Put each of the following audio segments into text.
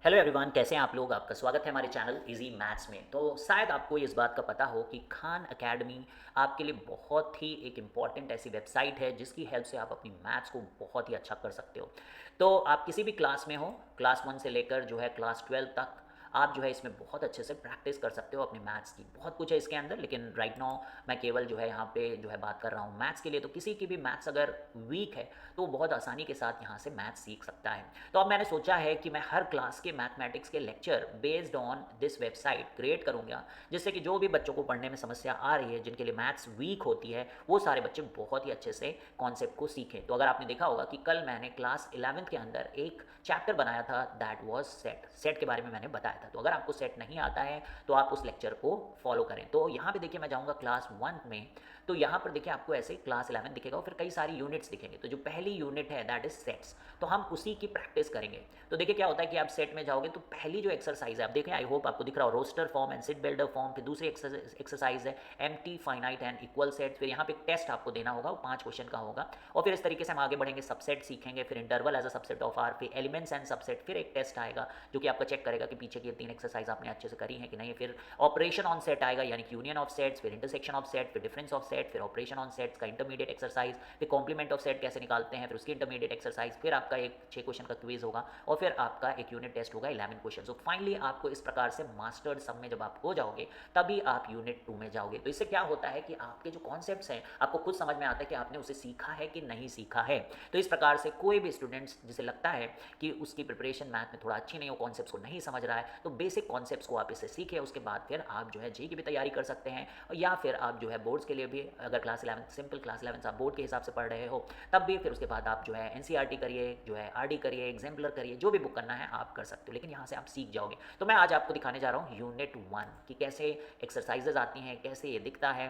Hello everyone, कैसे हैं आप लोग। आपका स्वागत है हमारे चैनल इजी मैथ्स में। तो शायद आपको इस बात का पता हो कि खान एकेडमी आपके लिए बहुत ही एक इम्पॉर्टेंट ऐसी वेबसाइट है जिसकी हेल्प से आप अपनी मैथ्स को बहुत ही अच्छा कर सकते हो। तो आप किसी भी क्लास में हो, क्लास 1 से लेकर जो है क्लास 12 तक, आप जो है इसमें बहुत अच्छे से प्रैक्टिस कर सकते हो अपनी मैथ्स की। बहुत कुछ है इसके अंदर, लेकिन राइट नाउ मैं केवल जो है यहाँ पे जो है बात कर रहा हूँ मैथ्स के लिए। तो किसी की भी मैथ्स अगर वीक है तो वो बहुत आसानी के साथ यहाँ से मैथ्स सीख सकता है। तो अब मैंने सोचा है कि मैं हर क्लास के मैथमेटिक्स के lecture based on this website create करूँगा, जिससे कि जो भी बच्चों को पढ़ने में समस्या आ रही है, जिनके लिए मैथ्स वीक होती है, वो सारे बच्चे बहुत ही अच्छे से कॉन्सेप्ट को सीखें। तो अगर आपने देखा होगा कि कल मैंने क्लास 11th के अंदर एक चैप्टर बनाया था, दैट वाज सेट के बारे में मैंने बताया था। तो अगर आपको सेट नहीं आता है तो आप उस लेक्चर को फॉलो करें। तो यहाँ पे देखिए मैं जाऊँगा क्लास 1 में, तो यहाँ पर देखिए आपको ऐसे क्लास 11 दिखेगा और फिर कई सारी यूनिट्स दिखेंगे। तो जो पहली यूनिट है दैट इज सेट्स, तो हम उसी की प्रैक्टिस करेंगे। तो देखिए क्या होता है कि आप सेट में जाओगे तो पहली जो एक्सरसाइज है, आप देखें, आई होप आपको दिख रहा हो, roster form and set builder form. फिर दूसरी एक्सरसाइज है empty finite and equal set. फिर यहाँ पे एक टेस्ट आपको देना होगा, वो 5 क्वेश्चन का होगा। और फिर इस तरीके से हम आगे बढ़ेंगे, सबसेट सीखेंगे, फिर interval as a subset of R, फिर एलिमेंट्स एंड सबसेट, फिर एक टेस्ट आएगा जो कि आपका चेक करेगा कि पीछे की 3 एक्सरसाइज आपने अच्छे से करी है कि नहीं। फिर ऑपरेशन ऑन सेट आएगा, यानी कि यूनियन ऑफ सेट्स, फिर इंटरसेक्शन ऑफ सेट, फिर डिफरेंस ऑफ सेट, फिर ऑपरेशन ऑन सेट्स का इंटरमीडिएट एक्सरसाइज, फिर कॉम्प्लीमेंट ऑफ सेट कैसे निकालते हैं, फिर उसकी इंटरमीडिएट एक्सरसाइज, फिर आपका एक 6 क्वेश्चन का क्विज होगा और फिर आपका एक यूनिट टेस्ट होगा 11 क्वेश्चन। सो फाइनली आपको इस प्रकार से मास्टर्ड सम में जब आप हो जाओगे तभी आप यूनिट 2 में जाओगे। तो इससे क्या होता है कि आपके जो कॉन्सेप्ट्स हैं आपको खुद समझ में आता है कि आपने उसे सीखा है कि नहीं सीखा है। तो इस प्रकार से कोई भी स्टूडेंट्स जिसे लगता है कि उसकी प्रिपरेशन मैथ में थोड़ा अच्छी नहीं हो, कॉन्सेप्ट्स को नहीं समझ रहा है, तो बेसिक कॉन्सेप्ट्स को आप इसे सीखें। उसके बाद फिर आप जो है जी की भी तैयारी कर सकते हैं, या फिर आप जो है बोर्ड्स के लिए भी, अगर क्लास 11 सिंपल क्लास 11 आप बोर्ड के हिसाब से पढ़ रहे हो तब भी, फिर उसके बाद आप जो है एनसीईआरटी करिए, जो है आरडी करिए, एग्जाम्पलर करिए, जो भी बुक करना है आप कर सकते हो, लेकिन यहाँ से आप सीख जाओगे। तो मैं आज आपको दिखाने जा रहा हूँ यूनिट 1 कि कैसे एक्सरसाइजेज आती हैं, कैसे ये दिखता है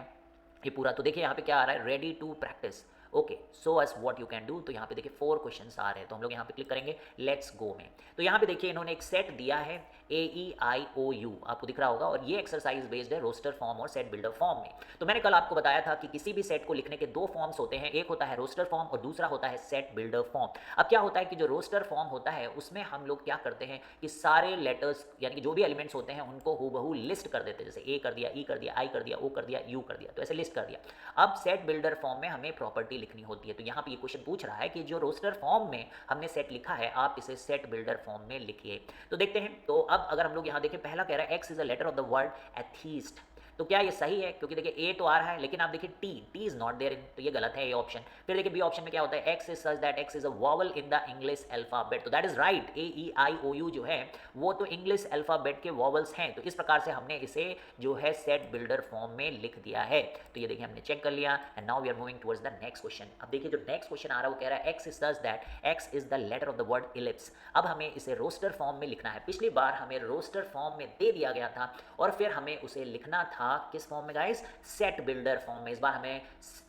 ये पूरा। तो देखिए यहाँ पे क्या आ रहा है, ready to practise, okay so us what you can do. तो यहाँ पे देखिए 4 क्वेश्चंस आ रहे हैं, तो हम लोग यहाँ पे क्लिक करेंगे लेट्स गो में। तो यहाँ पे देखिए इन्होंने एक सेट दिया है AEIOU, आपको दिख रहा होगा, और ये एक्सरसाइज बेस्ड है रोस्टर फॉर्म और सेट बिल्डर फॉर्म में। तो मैंने कल आपको बताया था कि किसी भी सेट को लिखने के 2 फॉर्म्स होते हैं, एक होता है रोस्टर फॉर्म और दूसरा होता है सेट बिल्डर फॉर्म। अब क्या होता है कि जो रोस्टर फॉर्म होता है उसमें हम लोग क्या करते हैं कि सारे लेटर्स यानी कि जो भी एलिमेंट्स होते हैं उनको हूबहू लिस्ट कर देते हैं, जैसे ए कर दिया, ई कर दिया, आई कर दिया, ओ कर दिया, यू कर दिया, तो ऐसे लिस्ट कर दिया। अब सेट बिल्डर फॉर्म में हमें प्रॉपर्टी लिखनी होती है। तो यहाँ पे ये क्वेश्चन पूछ रहा है कि जो रोस्टर फॉर्म में हमने सेट लिखा है आप इसे सेट बिल्डर फॉर्म में लिखिए। तो देखते हैं। तो अब अगर हम लोग यहाँ देखें, पहला कह रहा है x is a letter of the word atheist. तो क्या ये सही है, क्योंकि देखिए ए तो आ रहा है लेकिन आप देखिए t is not there in, तो ये गलत है ये ऑप्शन। फिर देखिए बी ऑप्शन में क्या होता है, x is such that x is a vowel in the English alphabet. तो दैट इज राइट, AEIOU जो है वो तो इंग्लिश अल्फाबेट के वॉवल्स हैं। तो इस प्रकार से हमने इसे जो है सेट बिल्डर फॉर्म में लिख दिया है। तो ये देखिए हमने चेक कर लिया and now we are moving towards the next question. अब देखिए जो नेक्स्ट क्वेश्चन आ रहा है वो कह रहा है x is such that x is the letter of the word ellipse. अब हमें इसे रोस्टर फॉर्म में लिखना है। पिछली बार हमें रोस्टर फॉर्म में दे दिया गया था और फिर हमें उसे लिखना था किस फॉर्म में गाइस, सेट बिल्डर फॉर्म में। इस बार हमें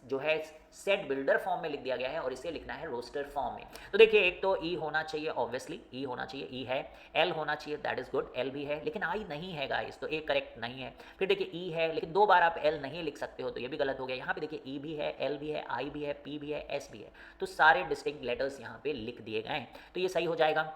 जो है सेट बिल्डर फॉर्म में लिख दिया गया है और इसे लिखना है रोस्टर फॉर्म में। तो देखिए एक तो ई होना चाहिए, ऑब्वियसली ई होना चाहिए, ई है। एल होना चाहिए, दैट इज गुड, एल भी है, लेकिन आई नहीं है गाइस, तो ए करेक्ट नहीं है। फिर देखिए ई है, लेकिन 2 बार आप एल नहीं लिख सकते हो, तो ये भी गलत हो गया। यहाँ पे देखिए ई भी है, एल भी है, आई भी है, पी भी है, एस भी है, तो सारे डिस्टिंक्ट लेटर्स यहाँ पे लिख दिए गए हैं, तो ये सही हो जाएगा।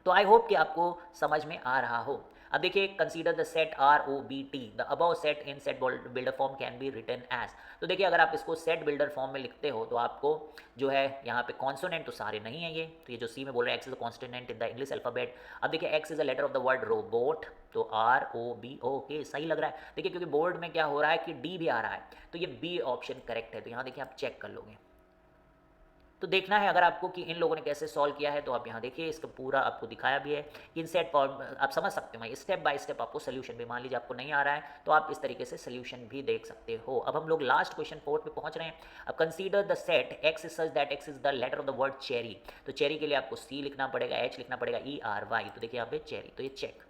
तो आई होप कि आपको समझ में आ रहा हो। अब देखिए consider the set ROBT, the above set in set builder form can be written as. तो देखिए अगर आप इसको सेट बिल्डर फॉर्म में लिखते हो तो आपको जो है यहाँ पे कॉन्सोनेंट तो सारे नहीं है ये, तो ये जो सी में बोल रहे हैं x is a consonant in the English alphabet. अब देखिए x is a letter of the word robot, तो ROB, ओके सही लग रहा है। देखिए क्योंकि बोर्ड में क्या हो रहा है कि डी भी आ रहा है, तो ये बी ऑप्शन करेक्ट है। तो यहाँ देखिए आप चेक कर लोगे, तो देखना है अगर आपको कि इन लोगों ने कैसे सॉल्व किया है, तो आप यहाँ देखिए इसका पूरा आपको दिखाया भी है। इन सेट फॉर्म आप समझ सकते हो, मैं स्टेप बाय स्टेप आपको सोल्यूशन भी, मान लीजिए आपको नहीं आ रहा है तो आप इस तरीके से सोल्यूशन भी देख सकते हो। अब हम लोग लास्ट क्वेश्चन 4 पे पहुंच रहे हैं। अब consider the set x is such that x is the letter of the word cherry. तो चेरी के लिए आपको सी लिखना पड़ेगा, एच लिखना पड़ेगा, ERY। तो देखिए यहाँ पे चेरी, तो ये चेक।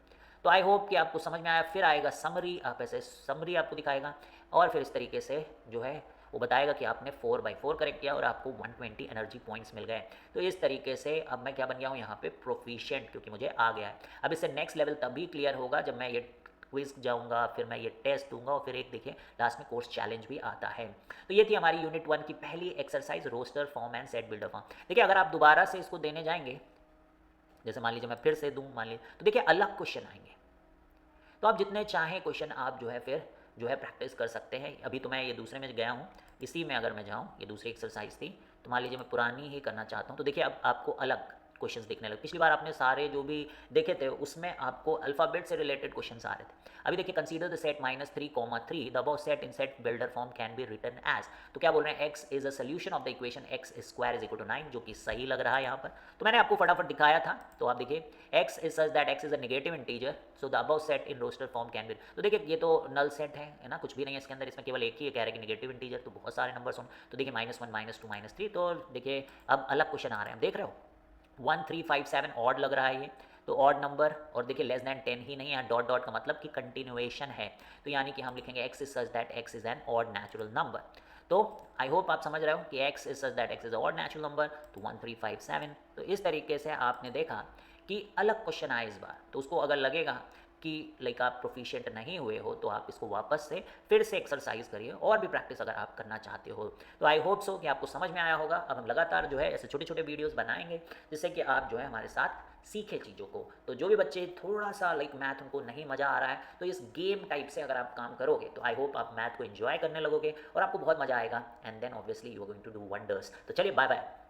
तो आई होप कि आपको समझ में आया। फिर आएगा समरी, आप ऐसे समरी आपको दिखाएगा और फिर इस तरीके से जो है वो बताएगा कि आपने 4/4 करेक्ट किया और आपको 120 एनर्जी पॉइंट्स मिल गए। तो इस तरीके से अब मैं क्या बन गया हूँ यहाँ पे, प्रोफिशिएंट, क्योंकि मुझे आ गया है। अब इससे नेक्स्ट लेवल तभी क्लियर होगा जब मैं ये क्विज जाऊंगा, फिर मैं ये टेस्ट दूंगा और फिर एक देखिए लास्ट में कोर्स चैलेंज भी आता है। तो ये थी हमारी यूनिट 1 की पहली exercise, roster form and set builder form. देखिए अगर आप दोबारा से इसको देने जाएंगे जैसे मान लीजिए मैं फिर से दूँ, मान लीजिए, तो देखिए अलग क्वेश्चन आएंगे। तो आप जितने चाहें क्वेश्चन आप जो है फिर जो है प्रैक्टिस कर सकते हैं। अभी तो मैं ये दूसरे में गया हूँ, इसी में अगर मैं जाऊँ, ये दूसरी एक्सरसाइज थी, तो मान लीजिए मैं पुरानी ही करना चाहता हूँ, तो देखिए अब आपको अलग क्वेश्चंस दिखने लगे। पिछली बार आपने सारे जो भी देखे थे उसमें आपको अल्फ़ाबेट से रिलेटेड क्वेश्चंस आ रहे थे। अभी देखिए consider the set -3, the above set in set builder form can be written as. तो क्या बोल रहे हैं, x is a solution of the equation x square is equal to 9, जो कि सही लग रहा है यहाँ पर। तो मैंने आपको फटाफट दिखाया था, तो आप देखिए x is such that x is a negative integer, so the above set in roster form can be. तो देखिए ये तो नल सेट है ना, कुछ भी नहीं है इसके अंदर, इसमें केवल एक ही कह रहा है कि नेगेटिव इंटीजर, तो बहुत सारे नंबर्स हों। तो देखिए -1 -2 -3, तो देखिए अब अलग क्वेश्चन आ रहे हैं, देख रहे हो 1 3 5 7 ऑड लग रहा है ये, तो ऑड नंबर, और देखिए लेस दैन 10 ही नहीं है, डॉट डॉट का मतलब कि कंटिन्यूएशन है, तो यानी कि हम लिखेंगे x is such that x is an odd natural number. तो आई होप आप समझ रहे हो कि x is such that x is odd natural number, तो 1 3 5 7। तो इस तरीके से आपने देखा कि अलग क्वेश्चन आए इस बार, तो उसको अगर लगेगा कि लाइक आप प्रोफिशिएंट नहीं हुए हो, तो आप इसको वापस से फिर से एक्सरसाइज करिए, और भी प्रैक्टिस अगर आप करना चाहते हो। तो आई होप सो कि आपको समझ में आया होगा। अब हम लगातार जो है ऐसे छोटे छोटे वीडियोस बनाएंगे, जिससे कि आप जो है हमारे साथ सीखे चीज़ों को। तो जो भी बच्चे थोड़ा सा लाइक मैथ उनको नहीं मज़ा आ रहा है, तो इस गेम टाइप से अगर आप काम करोगे, तो आई होप आप मैथ को एंजॉय करने लगोगे और आपको बहुत मज़ा आएगा, and then obviously you are going to do wonders. तो चलिए बाय बाय।